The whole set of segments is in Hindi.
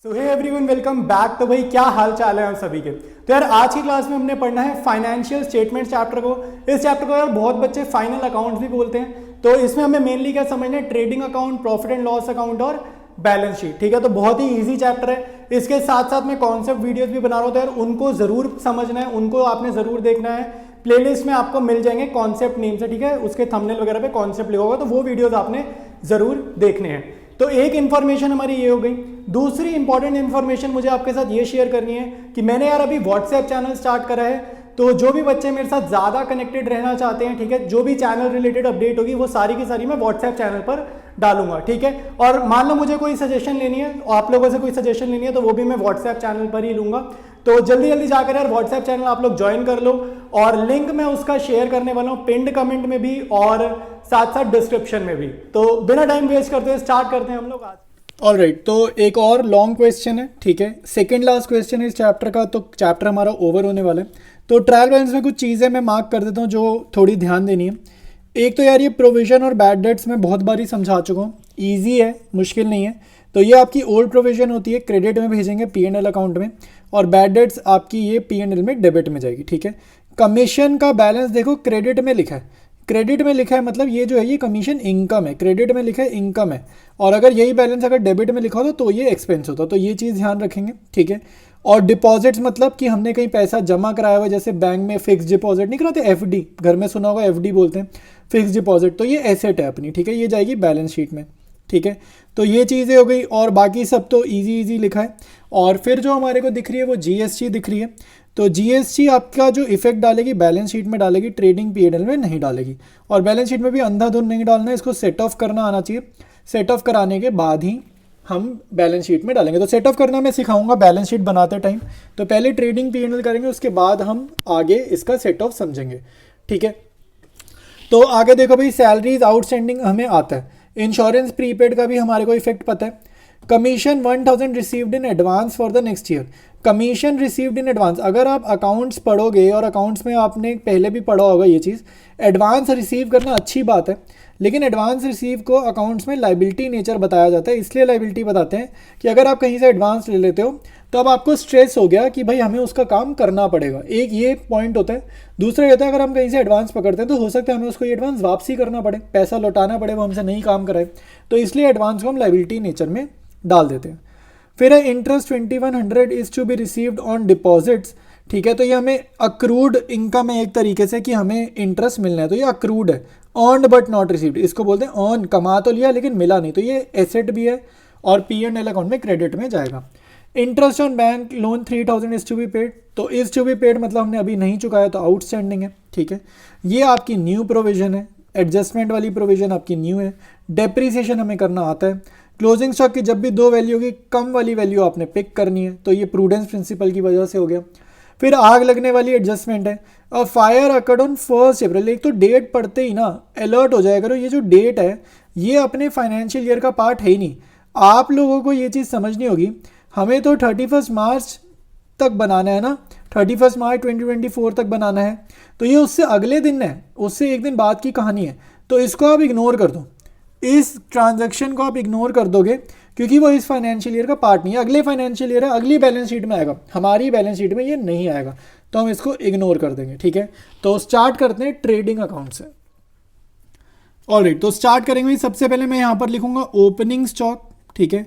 सो हे एवरीवन, वेलकम बैक। तो भाई क्या हाल चाल है आप सभी के। तो यार आज की क्लास में हमने पढ़ना है फाइनेंशियल स्टेटमेंट चैप्टर को। इस चैप्टर को यार बहुत बच्चे फाइनल अकाउंट्स भी बोलते हैं। तो इसमें हमें मेनली क्या समझना है, trading account, profit and loss account और बैलेंस शीट। ठीक है, तो बहुत ही ईजी चैप्टर है। इसके साथ साथ मैं कॉन्सेप्ट वीडियोस भी बना रहा हूँ, तो यार उनको जरूर समझना है, उनको आपने जरूर देखना है। प्लेलिस्ट में आपको मिल जाएंगे कॉन्सेप्ट नेम से, ठीक है, उसके थंबनेल वगैरह पे कॉन्सेप्ट लिखा होगा, तो वो वीडियोस आपने जरूर देखने हैं। तो एक इन्फॉर्मेशन हमारी ये हो गई। दूसरी इंपॉर्टेंट इन्फॉर्मेशन मुझे आपके साथ ये शेयर करनी है कि मैंने यार अभी व्हाट्सएप चैनल स्टार्ट करा है। तो जो भी बच्चे मेरे साथ ज़्यादा कनेक्टेड रहना चाहते हैं, ठीक है, जो भी चैनल रिलेटेड अपडेट होगी वो सारी की सारी मैं व्हाट्सएप चैनल पर डालूंगा। ठीक है, और मान लो मुझे कोई सजेशन लेनी है, आप लोगों से कोई सजेशन लेनी है, तो वो भी मैं व्हाट्सएप चैनल पर ही लूंगा। तो जल्दी जल्दी जाकर यार व्हाट्सएप चैनल आप लोग ज्वाइन कर लो, और लिंक मैं उसका शेयर करने वाला हूँ पिंड कमेंट में भी और साथ साथ डिस्क्रिप्शन में भी। तो बिना टाइम वेस्ट करते हुए स्टार्ट करते हैं हम लोग आज। ऑलराइट, तो एक और लॉन्ग क्वेश्चन है, ठीक है, सेकंड लास्ट क्वेश्चन है इस चैप्टर का। तो चैप्टर हमारा ओवर होने वाला है। तो ट्रायल बैलेंस में कुछ चीज़ें मैं मार्क कर देता हूँ जो थोड़ी ध्यान देनी है। एक तो यार ये प्रोविजन और बैड डेट्स मैं बहुत बारी समझा चुका हूँ, ईजी है, मुश्किल नहीं है। तो ये आपकी ओल्ड प्रोविजन होती है, क्रेडिट में भेजेंगे P&L अकाउंट में, और बैड डेट्स आपकी ये P&L में डेबिट में जाएगी। ठीक है, कमीशन का बैलेंस देखो क्रेडिट में लिखा है, क्रेडिट में लिखा है मतलब ये जो है ये कमीशन इनकम है, क्रेडिट में लिखा है इनकम है। और अगर यही बैलेंस अगर डेबिट में लिखा होता तो ये एक्सपेंस होता। तो ये चीज़ ध्यान रखेंगे, ठीक है। और डिपॉजिट्स मतलब कि हमने कहीं पैसा जमा कराया हुआ, जैसे बैंक में फिक्स डिपॉजिट नहीं कराते, FD, घर में सुना होगा FD बोलते हैं, फिक्स डिपॉजिट। तो ये एसेट है अपनी, ठीक है, ये जाएगी बैलेंस शीट में। ठीक है, तो ये चीज़ें हो गई, और बाकी सब तो इजी लिखा है। और फिर जो हमारे को दिख रही है वो GST दिख रही है। तो GST आपका जो इफेक्ट डालेगी बैलेंस शीट में डालेगी, ट्रेडिंग P&L में नहीं डालेगी। और बैलेंस शीट में भी अंधाधुंध नहीं डालना है, इसको सेट ऑफ करना आना चाहिए। सेट ऑफ कराने के बाद ही हम बैलेंस शीट में डालेंगे। तो सेट ऑफ करना मैं सिखाऊंगा बैलेंस शीट बनाते टाइम। तो पहले ट्रेडिंग P&L करेंगे, उसके बाद हम आगे इसका सेट ऑफ समझेंगे। ठीक है, तो आगे देखो भाई, सैलरीज आउटस्टैंडिंग हमें आता है, इंश्योरेंस प्रीपेड का भी हमारे को इफेक्ट पता है। Commission 1000 received in advance for the next year. Commission received in advance, अगर आप अकाउंट्स पढ़ोगे और अकाउंट्स में आपने पहले भी पढ़ा होगा ये चीज़, एडवांस रिसीव करना अच्छी बात है, लेकिन एडवांस रिसीव को अकाउंट्स में लाइबिलिटी नेचर बताया जाता है। इसलिए लाइबिलिटी बताते हैं कि अगर आप कहीं से एडवांस ले लेते हो तो अब आपको स्ट्रेस हो गया कि भाई हमें उसका काम करना पड़ेगा, एक ये पॉइंट होता है। दूसरा ये होता है अगर हम कहीं से एडवांस पकड़ते हैं तो हो सकता है हमें उसको ये एडवांस वापसी करना पड़े, पैसा लौटाना पड़े, वो हमसे नहीं काम कराए। तो इसलिए एडवांस को हम लाइबिलिटी नेचर में डाल देते हैं। फिर है interest 2100 is to be received on deposits. ठीक है, तो ये हमें अक्रूड इनकम है एक तरीके से कि हमें इंटरेस्ट मिलना है, तो ये अक्रूड है। अर्नड बट नॉट रिसीव्ड, इसको बोलते हैं अर्न, कमा तो लिया लेकिन मिला नहीं, तो ये एसेट भी है और P&L अकाउंट में क्रेडिट में जाएगा। Interest on bank loan 3000 is to be paid, तो इज टू बी पेड मतलब हमने अभी नहीं चुकाया तो आउटस्टैंडिंग है। ठीक है, ये आपकी न्यू प्रोविजन है, एडजस्टमेंट वाली प्रोविजन आपकी न्यू है। डेप्रीसिएशन हमें करना आता है। क्लोजिंग स्टॉक की जब भी दो वैल्यू होगी, कम वाली वैल्यू आपने पिक करनी है, तो ये प्रूडेंस प्रिंसिपल की वजह से हो गया। फिर आग लगने वाली एडजस्टमेंट है। और फायर अकर्ड ऑन 1 अप्रैल, एक तो डेट पढ़ते ही ना अलर्ट हो जाया करो, ये जो डेट है ये अपने फाइनेंशियल ईयर का पार्ट है ही नहीं। आप लोगों को ये चीज़ समझनी होगी, हमें तो 31 मार्च तक बनाना है ना, 31 मार्च 2024 तक बनाना है, तो ये उससे अगले दिन है, उससे एक दिन बाद की कहानी है। तो इसको आप इग्नोर कर दो, इस ट्रांजैक्शन को आप इग्नोर कर दोगे क्योंकि वो इस फाइनेंशियल ईयर का पार्ट नहीं है। अगले फाइनेंशियल ईयर है, अगली बैलेंस शीट में आएगा, हमारी बैलेंस शीट में ये नहीं आएगा, तो हम इसको इग्नोर कर देंगे। ठीक है, तो स्टार्ट करते हैं ट्रेडिंग अकाउंट से। ऑलराइट, तो स्टार्ट करेंगे। सबसे पहले मैं यहाँ पर लिखूंगा ओपनिंग स्टॉक। ठीक है,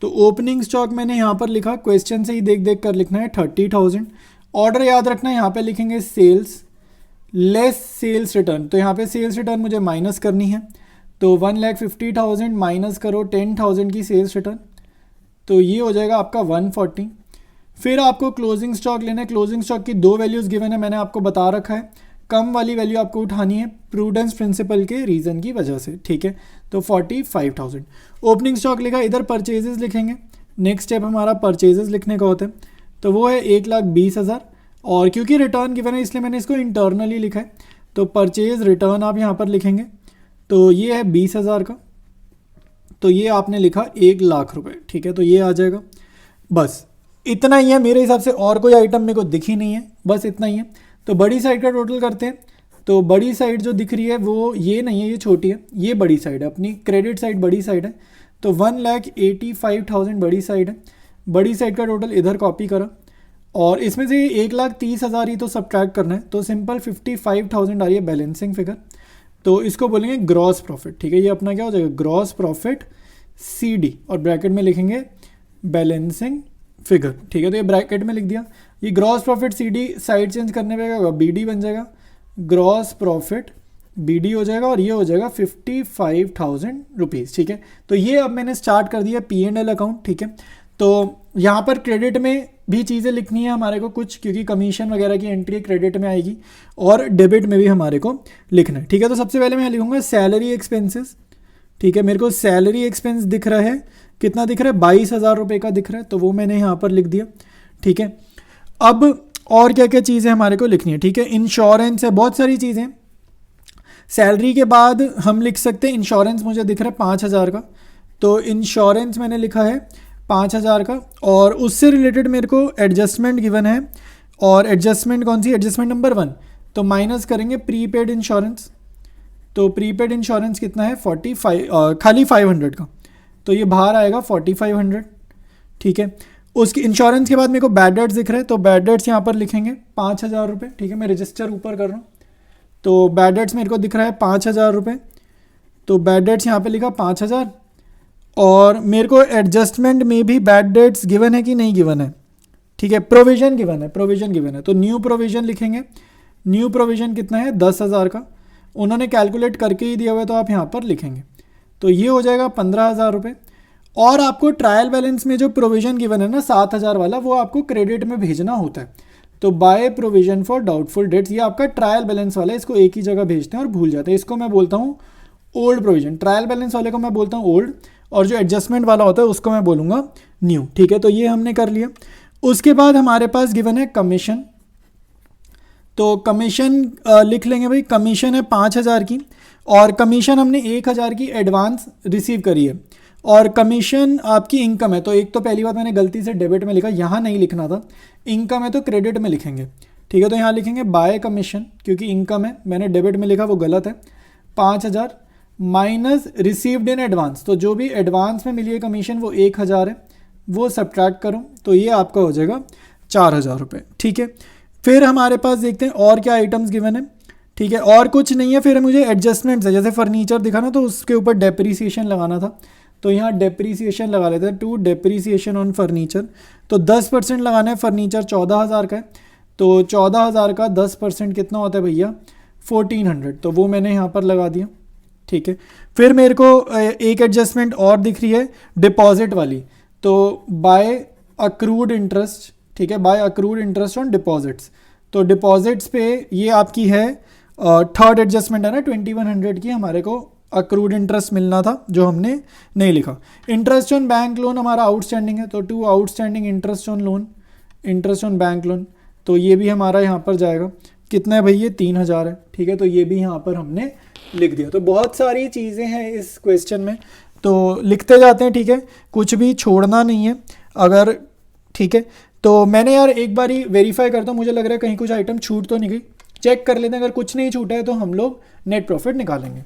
तो ओपनिंग स्टॉक मैंने यहाँ पर लिखा, क्वेश्चन से ही देख देख कर लिखना है, 30,000। ऑर्डर याद रखना है, यहाँ पे लिखेंगे सेल्स लेस सेल्स रिटर्न, तो यहाँ पे सेल्स रिटर्न मुझे माइनस करनी है, तो 1,50,000 माइनस करो 10,000 की सेल्स रिटर्न, तो ये हो जाएगा आपका 140। फिर आपको क्लोजिंग स्टॉक लेना है। क्लोजिंग स्टॉक की दो वैल्यूज़ गिवन है, मैंने आपको बता रखा है, कम वाली वैल्यू आपको उठानी है प्रूडेंस प्रिंसिपल के रीज़न की वजह से। ठीक है, तो 45,000 ओपनिंग स्टॉक लिखा। इधर परचेजेस लिखेंगे, नेक्स्ट स्टेप हमारा परचेजेस लिखने का होता है, तो वो है 1,20,000, और क्योंकि रिटर्न गिवन है इसलिए मैंने इसको इंटरनली लिखा है। तो परचेज रिटर्न आप यहाँ पर लिखेंगे, तो ये है 20,000 का, तो ये आपने लिखा 1,00,000 रुपये। ठीक है, तो ये आ जाएगा, बस इतना ही है मेरे हिसाब से, और कोई आइटम मेरे को दिखी नहीं है, बस इतना ही है। तो बड़ी साइड का टोटल करते हैं, तो बड़ी साइड जो दिख रही है वो ये नहीं है, ये छोटी है, ये बड़ी साइड है, अपनी क्रेडिट साइड बड़ी साइड है, तो 1,85,000 बड़ी साइड है। बड़ी साइड का टोटल इधर कॉपी करा और इसमें से 1,30,000 ही तो सब्ट्रैक्ट करना है, तो सिंपल 55,000 आ रही है बैलेंसिंग फिगर, तो इसको बोलेंगे ग्रॉस प्रॉफिट। ठीक है, ये अपना क्या हो जाएगा ग्रॉस प्रॉफिट CD और ब्रैकेट में लिखेंगे बैलेंसिंग फिगर। ठीक है, तो ये ब्रैकेट में लिख दिया। ये gross profit CD side change करने पे क्या होगा BD बन जाएगा, ग्रॉस प्रॉफिट BD हो जाएगा और ये हो जाएगा 55,000 रुपीज़। ठीक है, तो ये अब मैंने स्टार्ट कर दिया P&L अकाउंट। ठीक है, तो यहाँ पर क्रेडिट में भी चीज़ें लिखनी है हमारे को कुछ, क्योंकि कमीशन वगैरह की एंट्री क्रेडिट में आएगी और डेबिट में भी हमारे को लिखना है। ठीक है, तो सबसे पहले मैं लिखूंगा सैलरी एक्सपेंसेस। ठीक है, मेरे को सैलरी एक्सपेंस दिख रहा है, कितना दिख रहा है 22,000 रुपये का दिख रहा है, तो वो मैंने यहाँ पर लिख दिया। ठीक है, अब और क्या क्या चीज़ें हमारे को लिखनी है। ठीक है, इंश्योरेंस है, बहुत सारी चीज़ें। सैलरी के बाद हम लिख सकते हैं इंश्योरेंस, मुझे दिख रहा है 5,000 का, तो इंश्योरेंस मैंने लिखा है 5,000 का। और उससे रिलेटेड मेरे को एडजस्टमेंट गिवन है, और एडजस्टमेंट कौन सी, एडजस्टमेंट नंबर 1, तो माइनस करेंगे प्रीपेड इंश्योरेंस। तो प्रीपेड इंश्योरेंस कितना है 45, खाली 500 का, तो ये बाहर आएगा 4500। ठीक है, उसकी इंश्योरेंस के बाद मेरे को बैड डेट्स दिख रहे हैं, तो बैड डेट्स यहाँ पर लिखेंगे 5,000 रुपये। ठीक है, मैं रजिस्टर ऊपर कर रहा हूँ, तो बैड डेट्स मेरे को दिख रहा है 5,000 रुपये, तो बैड डेट्स यहाँ पे लिखा 5,000। और मेरे को एडजस्टमेंट में भी बैड डेट्स गिवन है कि नहीं गिवन है। ठीक है, प्रोविजन गिवन है, प्रोविजन गिवन है, तो न्यू प्रोविजन लिखेंगे। न्यू प्रोविजन कितना है 10,000 का, उन्होंने कैलकुलेट करके ही दिया हुआ है, तो आप यहाँ पर लिखेंगे, तो ये हो जाएगा 15,000 रुपये। और आपको ट्रायल बैलेंस में जो प्रोविजन गिवन है ना 7,000 वाला, वो आपको क्रेडिट में भेजना होता है। तो by provision for doubtful debts, ये आपका ट्रायल बैलेंस वाला है, इसको एक ही जगह भेजते हैं और भूल जाते हैं, इसको मैं बोलता हूँ ओल्ड प्रोविजन। ट्रायल बैलेंस वाले को मैं बोलता हूँ ओल्ड, और जो एडजस्टमेंट वाला होता है उसको मैं बोलूँगा न्यू। ठीक है, तो ये हमने कर लिया। उसके बाद हमारे पास गिवन है कमीशन, तो कमीशन लिख लेंगे भाई, कमीशन है 5,000 की, और कमीशन हमने 1,000 की एडवांस रिसीव करी है, और कमीशन आपकी इनकम है। तो एक तो पहली बात मैंने गलती से डेबिट में लिखा, यहाँ नहीं लिखना था, इनकम है तो क्रेडिट में लिखेंगे। ठीक है, तो यहाँ लिखेंगे बाय कमीशन, क्योंकि इनकम है, मैंने डेबिट में लिखा वो गलत है। 5,000 माइनस रिसीव्ड इन एडवांस, तो जो भी एडवांस में मिली है कमीशन वो 1,000 है, वो सब्ट्रैक्ट करो, तो ये आपका हो जाएगा 4,000 रुपये। ठीक है, फिर हमारे पास देखते हैं और क्या आइटम्स गिवन है। ठीक है, और कुछ नहीं है। फिर मुझे एडजस्टमेंट्स है, जैसे फर्नीचर दिखा ना, तो उसके ऊपर डेप्रीसिएशन लगाना था, तो यहाँ डेप्रीसिएशन लगा लेते हैं, टू डेप्रीसिएशन ऑन फर्नीचर। तो 10% लगाना है, फर्नीचर 14,000 का है, तो 14,000 का 10% कितना होता है भैया 1,400, तो वो मैंने यहाँ पर लगा दिया। ठीक है, फिर मेरे को एक एडजस्टमेंट और दिख रही है डिपॉजिट वाली, तो बाय अक्रूड इंटरेस्ट। ठीक है, by accrued interest on deposits, तो डिपॉजिट्स पे ये आपकी है थर्ड एडजस्टमेंट है ना 2,100 की, हमारे को अक्रूड इंटरेस्ट मिलना था जो हमने नहीं लिखा। इंटरेस्ट ऑन बैंक लोन हमारा आउटस्टैंडिंग है, तो to outstanding interest on loan, interest on bank loan, तो ये भी हमारा यहाँ पर जाएगा, कितना है भाई ये 3,000 है। ठीक है, तो ये भी यहाँ पर हमने लिख दिया। तो बहुत सारी चीज़ें हैं इस क्वेश्चन में, तो लिखते जाते हैं। ठीक है, कुछ भी छोड़ना नहीं है अगर। ठीक है, तो मैंने यार एक बार ही वेरीफाई करता हूँ, मुझे लग रहा है कहीं कुछ आइटम छूट तो नहीं गई, चेक कर लेते हैं। अगर कुछ नहीं छूटा है तो हम लोग नेट प्रॉफिट निकालेंगे।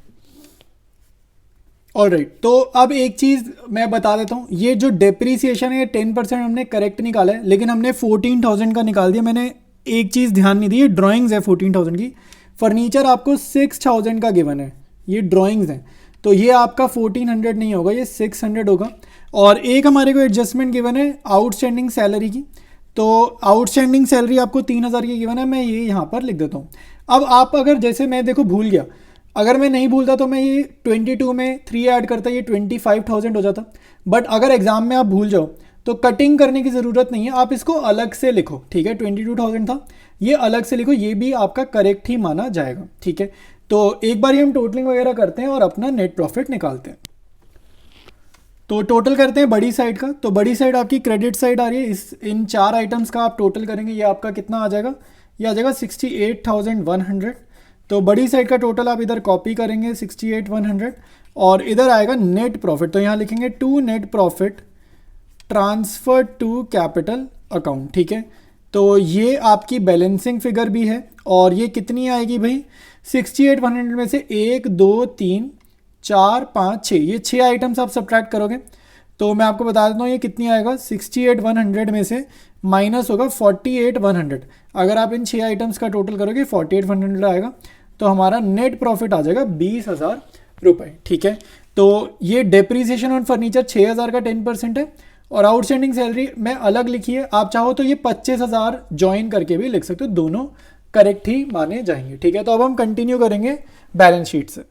ऑलराइट, तो अब एक चीज़ मैं बता देता हूँ, ये जो डेप्रीसिएशन है 10% हमने करेक्ट निकाला है, लेकिन हमने 14,000 का निकाल दिया। मैंने एक चीज़ ध्यान नहीं दी, ये ड्राइंग्स है 14,000 की, फर्नीचर आपको 6,000 का गिवन है, ये ड्राइंग्स हैं, तो ये आपका 1,400 नहीं होगा, ये 600 होगा। और एक हमारे को एडजस्टमेंट गिवन है आउटस्टैंडिंग सैलरी की, तो आउटस्टैंडिंग सैलरी आपको 3,000 की गिवन है, मैं ये यहाँ पर लिख देता हूँ। अब आप अगर जैसे मैं देखो भूल गया, अगर मैं नहीं भूलता तो मैं ये 22 में 3 ऐड करता, ये 25,000 हो जाता। बट अगर एग्जाम में आप भूल जाओ तो कटिंग करने की ज़रूरत नहीं है, आप इसको अलग से लिखो। ठीक है, 22,000 था, ये अलग से लिखो, ये भी आपका करेक्ट ही माना जाएगा। ठीक है, तो एक बार ही हम टोटलिंग वगैरह करते हैं और अपना नेट प्रॉफिट निकालते हैं। तो टोटल करते हैं बड़ी साइड का, तो बड़ी साइड आपकी क्रेडिट साइड आ रही है, इन 4 आइटम्स का आप टोटल करेंगे, ये आपका कितना आ जाएगा, ये आ जाएगा 68,100। तो बड़ी साइड का टोटल आप इधर कॉपी करेंगे 68,100, और इधर आएगा नेट प्रॉफिट, तो यहाँ लिखेंगे to net profit transfer to capital account. ठीक है, तो ये आपकी बैलेंसिंग फिगर भी है, और ये कितनी आएगी भाई 68,100 में से 1 2 3 4 5 6, ये 6 आइटम्स आप सब्ट्रैक्ट करोगे तो मैं आपको बता देता हूँ ये कितनी आएगा, 68,100 में से माइनस होगा 48,100। अगर आप इन 6 आइटम्स का टोटल करोगे 48,100 आएगा, तो हमारा नेट प्रॉफिट आ जाएगा 20,000 रुपये। ठीक है, तो ये डेप्रीसिएशन ऑन फर्नीचर 6,000 का 10% है, और आउटस्टैंडिंग सैलरी मैं अलग लिखी है, आप चाहो तो ये 25,000 ज्वाइन करके भी लिख सकते हो, दोनों करेक्ट ही माने जाएंगे। ठीक है, तो अब हम कंटिन्यू करेंगे बैलेंस शीट से।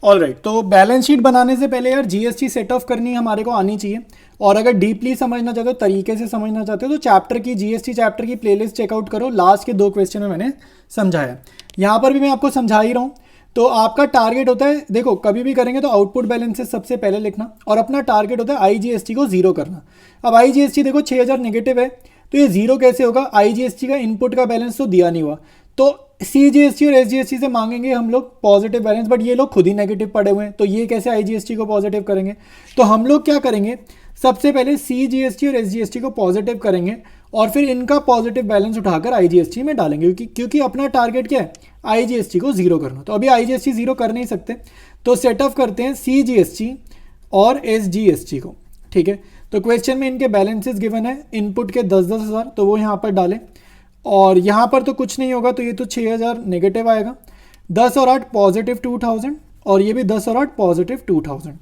ऑलराइट, तो बैलेंस शीट बनाने से पहले यार जीएसटी सेट ऑफ करनी हमारे को आनी चाहिए, और अगर डीपली समझना चाहते हो, तरीके से समझना चाहते हो, तो चैप्टर की जीएसटी चैप्टर की प्लेलिस्ट चेकआउट करो, लास्ट के 2 क्वेश्चन में मैंने समझाया। यहाँ पर भी मैं आपको समझा ही रहा हूँ। तो आपका टारगेट होता है, देखो कभी भी करेंगे तो आउटपुट बैलेंसेस सबसे पहले लिखना, और अपना टारगेट होता है आईजीएसटी को जीरो करना। अब आईजीएसटी देखो 6,000 नेगेटिव है, तो ये जीरो कैसे होगा, आईजीएसटी का इनपुट का बैलेंस तो दिया नहीं हुआ, तो सीजीएसटी और एसजीएसटी से मांगेंगे हम लोग पॉजिटिव बैलेंस, बट ये लोग खुद ही नेगेटिव पड़े हुए हैं, तो ये कैसे आईजीएसटी को पॉजिटिव करेंगे। तो हम लोग क्या करेंगे, सबसे पहले सीजीएसटी और एसजीएसटी को पॉजिटिव करेंगे, और फिर इनका पॉजिटिव बैलेंस उठाकर आईजीएसटी में डालेंगे, क्योंकि अपना टारगेट क्या है, आईजीएसटी को जीरो करना। तो अभी आईजीएसटी जीरो कर नहीं सकते, तो सेट ऑफ करते हैं सीजीएसटी और एसजीएसटी को। ठीक है, तो क्वेश्चन में इनके बैलेंसेस गिवन है, इनपुट के 10-10 हज़ार, तो वो यहाँ पर डालें, और यहाँ पर तो कुछ नहीं होगा, तो ये तो 6,000 नेगेटिव आएगा, 10 और 8 पॉजिटिव 2,000, और ये भी 10 और 8 पॉजिटिव 2,000।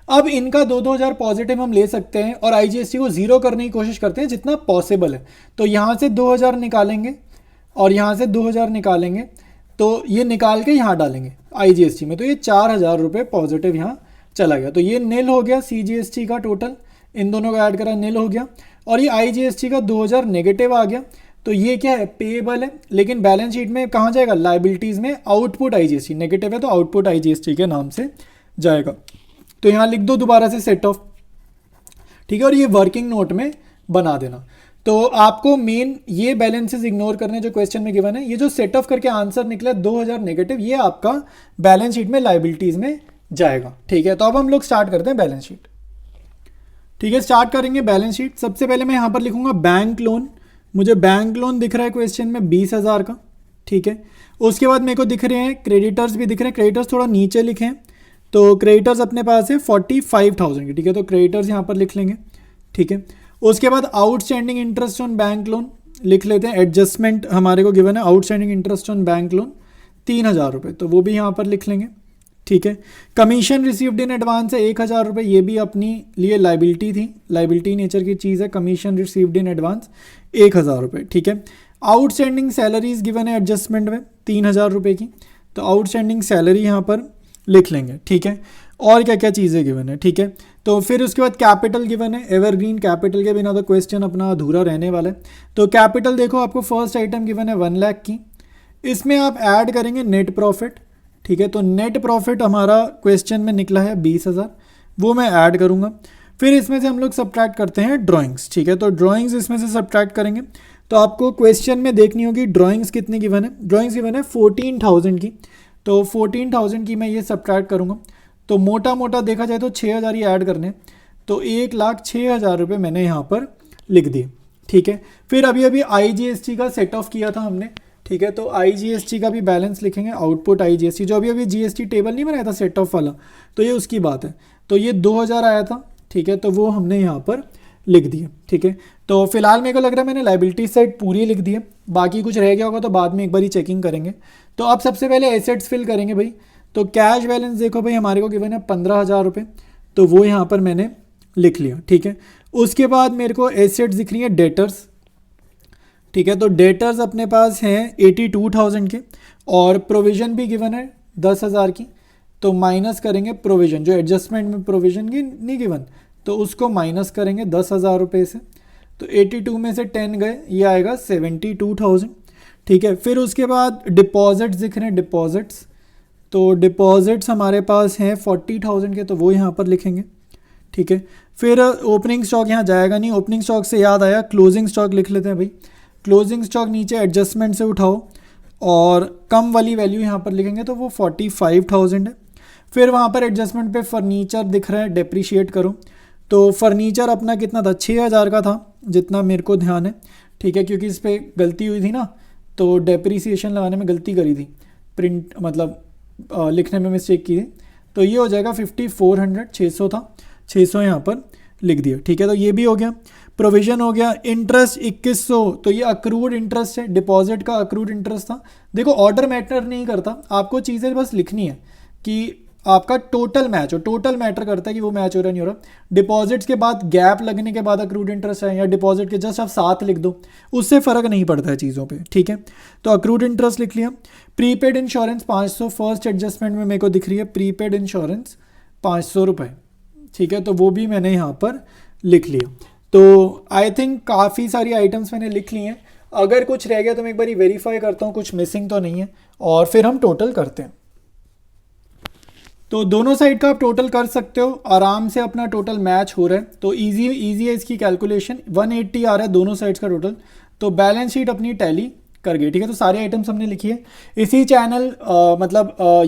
अब इनका 2-2 हज़ार पॉजिटिव हम ले सकते हैं, और आईजीएसटी को जीरो करने की कोशिश करते हैं जितना पॉसिबल है। तो यहाँ से 2,000 निकालेंगे, और यहाँ से 2,000 निकालेंगे, तो ये निकाल के यहाँ डालेंगे आईजीएसटी में, तो ये 4,000 रुपये पॉजिटिव यहाँ चला गया, तो ये नील हो गया सीजीएसटी का टोटल, इन दोनों का ऐड करा नील हो गया, और ये आईजीएसटी का 2,000 नेगेटिव आ गया, तो ये क्या है, पेएबल है, लेकिन बैलेंस शीट में कहाँ जाएगा, लाइबिलिटीज़ में आउटपुट आईजीएसटी, नेगेटिव है तो आउटपुट आईजीएसटी के नाम से जाएगा। तो यहाँ लिख दो दोबारा से सेट ऑफ। ठीक है, और ये वर्किंग नोट में बना देना। तो आपको मेन ये बैलेंसेस इग्नोर करने जो क्वेश्चन में गिवन है, ये जो सेट ऑफ करके आंसर निकला 2,000 नेगेटिव, ये आपका बैलेंस शीट में लाइबिलिटीज़ में जाएगा। ठीक है, तो अब हम लोग स्टार्ट करते हैं बैलेंस शीट। ठीक है, स्टार्ट करेंगे बैलेंस शीट। सबसे पहले मैं यहाँ पर लिखूंगा बैंक लोन, मुझे बैंक लोन दिख रहा है क्वेश्चन में 20,000 का। ठीक है, उसके बाद मेरे को दिख रहे हैं क्रेडिटर्स भी दिख रहे हैं, क्रेडिटर्स थोड़ा नीचे लिखे हैं, तो क्रेडिटर्स अपने पास है 45,000 की। ठीक है, तो क्रेडिटर्स यहाँ पर लिख लेंगे। ठीक है, उसके बाद outstanding interest on bank loan लिख लेते हैं, एडजस्टमेंट हमारे को गिवन है, outstanding interest on bank loan 3,000 रुपये, तो वो भी यहाँ पर लिख लेंगे। ठीक है, कमीशन रिसीव्ड इन एडवांस है 1,000 रुपये, ये भी अपनी लिए लाइबिलिटी थी, लाइबिलिटी नेचर की चीज़ है, कमीशन रिसीव्ड इन एडवांस 1,000 रुपये। ठीक है, आउटस्टैंडिंग सैलरीज गिवन है एडजस्टमेंट में 3,000 रुपये की, तो आउटस्टैंडिंग सैलरी यहाँ पर लिख लेंगे। ठीक है, और क्या क्या चीज़ें गिवन है। ठीक है, तो फिर उसके बाद कैपिटल गिवन है, एवरग्रीन कैपिटल के बिना तो क्वेश्चन अपना अधूरा रहने वाला है। तो कैपिटल देखो आपको फर्स्ट आइटम गिवन है 1 लाख की, इसमें आप ऐड करेंगे नेट प्रॉफिट। ठीक है, तो नेट प्रॉफिट हमारा क्वेश्चन में निकला है 20,000, वो मैं ऐड करूँगा। फिर इसमें से हम लोग सब्ट्रैक्ट करते हैं ड्राइंग्स। ठीक है, तो ड्राइंग्स इसमें से सब्ट्रैक्ट करेंगे, तो आपको क्वेश्चन में देखनी होगी ड्राइंग्स कितनी गिवन है, ड्राइंग्स गिवन है 14,000 की, तो 14,000 की मैं ये सब्ट्रैक्ट करूँगा, तो मोटा मोटा देखा जाए तो 6,000 ही ऐड करने, तो 1,06,000 रुपये मैंने यहाँ पर लिख दिए। ठीक है, फिर अभी अभी आईजीएसटी का सेट ऑफ किया था हमने। ठीक है, तो आईजीएसटी का भी बैलेंस लिखेंगे, आउटपुट आईजीएसटी, जो अभी अभी जीएसटी टेबल नहीं बनाया था सेट ऑफ वाला, तो ये उसकी बात है। तो ये 2,000 आया था। ठीक है, तो वो हमने यहाँ पर लिख दिए। ठीक है, तो फिलहाल मेरे को लग रहा है मैंने लाइबिलिटी साइड पूरी लिख दी है, बाकी कुछ रह गया होगा तो बाद में एक बार ही चेकिंग करेंगे। तो अब सबसे पहले एसेट्स फिल करेंगे भाई, तो कैश बैलेंस देखो भाई हमारे को गिवन है 15,000 रुपये, तो वो यहाँ पर मैंने लिख लिया। ठीक है, उसके बाद मेरे को एसेट्स दिख रही है डेटर्स। ठीक है, तो डेटर्स अपने पास हैं 82,000 के, और प्रोविज़न भी गिवन है 10,000 की, तो माइनस करेंगे प्रोविज़न, जो एडजस्टमेंट में प्रोविज़न की नहीं गिवन, तो उसको माइनस करेंगे 10,000 रुपये से, तो 82 में से 10 गए, ये आएगा 72,000। ठीक है, फिर उसके बाद डिपॉजिट्स दिख रहे हैं, डिपॉजिट्स, तो डिपॉजिट्स हमारे पास हैं 40,000 के, तो वो यहाँ पर लिखेंगे। ठीक है, फिर ओपनिंग स्टॉक यहाँ जाएगा नहीं, ओपनिंग स्टॉक से याद आया क्लोजिंग स्टॉक लिख लेते हैं भाई, क्लोजिंग स्टॉक नीचे एडजस्टमेंट से उठाओ, और कम वाली वैल्यू यहाँ पर लिखेंगे, तो वो 45,000 है। फिर वहाँ पर एडजस्टमेंट पे फर्नीचर दिख रहा है, डेप्रीशिएट करो, तो फर्नीचर अपना कितना था, 6,000 का था जितना मेरे को ध्यान है। ठीक है, क्योंकि इस पर गलती हुई थी ना, तो डेप्रीसिएशन लगाने में गलती करी थी, प्रिंट मतलब लिखने में मिस्टेक की थी, तो ये हो जाएगा 5,400, 600 था, 600 यहाँ पर लिख दिया, ठीक है। तो ये भी हो गया, प्रोविजन हो गया। इंटरेस्ट 2100, तो ये अक्रूड इंटरेस्ट है, डिपॉजिट का अक्रूड इंटरेस्ट था। देखो ऑर्डर मैटर नहीं करता, आपको चीज़ें बस लिखनी है कि आपका टोटल मैच हो, टोटल मैटर करता है कि वो मैच हो रहा नहीं हो रहा। डिपॉजिट्स के बाद गैप लगने के बाद अक्रूड इंटरेस्ट है, या डिपॉजिट के जस्ट आप साथ लिख दो, उससे फ़र्क नहीं पड़ता है चीज़ों पे, ठीक है। तो अक्रूड इंटरेस्ट लिख लिया। प्रीपेड इंश्योरेंस 500, फर्स्ट एडजस्टमेंट में मेरे को दिख रही है प्रीपेड इंश्योरेंस 500 रुपये, ठीक है। तो वो भी मैंने यहाँ पर लिख लिया। तो आई थिंक काफ़ी सारी आइटम्स मैंने लिख ली हैं। अगर कुछ रह गया तो मैं एक बार वेरीफाई करता हूँ कुछ मिसिंग तो नहीं है, और फिर हम टोटल करते हैं। तो दोनों साइड का आप टोटल कर सकते हो, आराम से अपना टोटल मैच हो रहा है। तो इजी है इसकी कैलकुलेशन, 180 आ रहा है दोनों साइड्स का टोटल। तो बैलेंस शीट अपनी टैली कर गई, ठीक है। तो सारे आइटम्स हमने लिखी है। इसी चैनल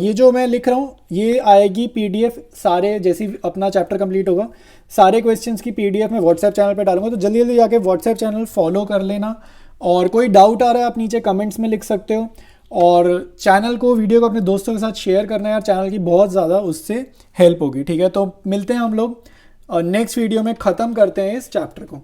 ये जो मैं लिख रहा हूँ ये आएगी PDF, सारे जैसी अपना चैप्टर कंप्लीट होगा सारे क्वेश्चंस की PDF मैं व्हाट्सएप चैनल पे डालूंगा। तो जल्दी जल्दी जाके व्हाट्सएप चैनल फॉलो कर लेना, और कोई डाउट आ रहा है आप नीचे कमेंट्स में लिख सकते हो, और चैनल को, वीडियो को अपने दोस्तों के साथ शेयर करना है यार, चैनल की बहुत ज़्यादा उससे हेल्प होगी, ठीक है। तो मिलते हैं हम लोग नेक्स्ट वीडियो में, ख़त्म करते हैं इस चैप्टर को।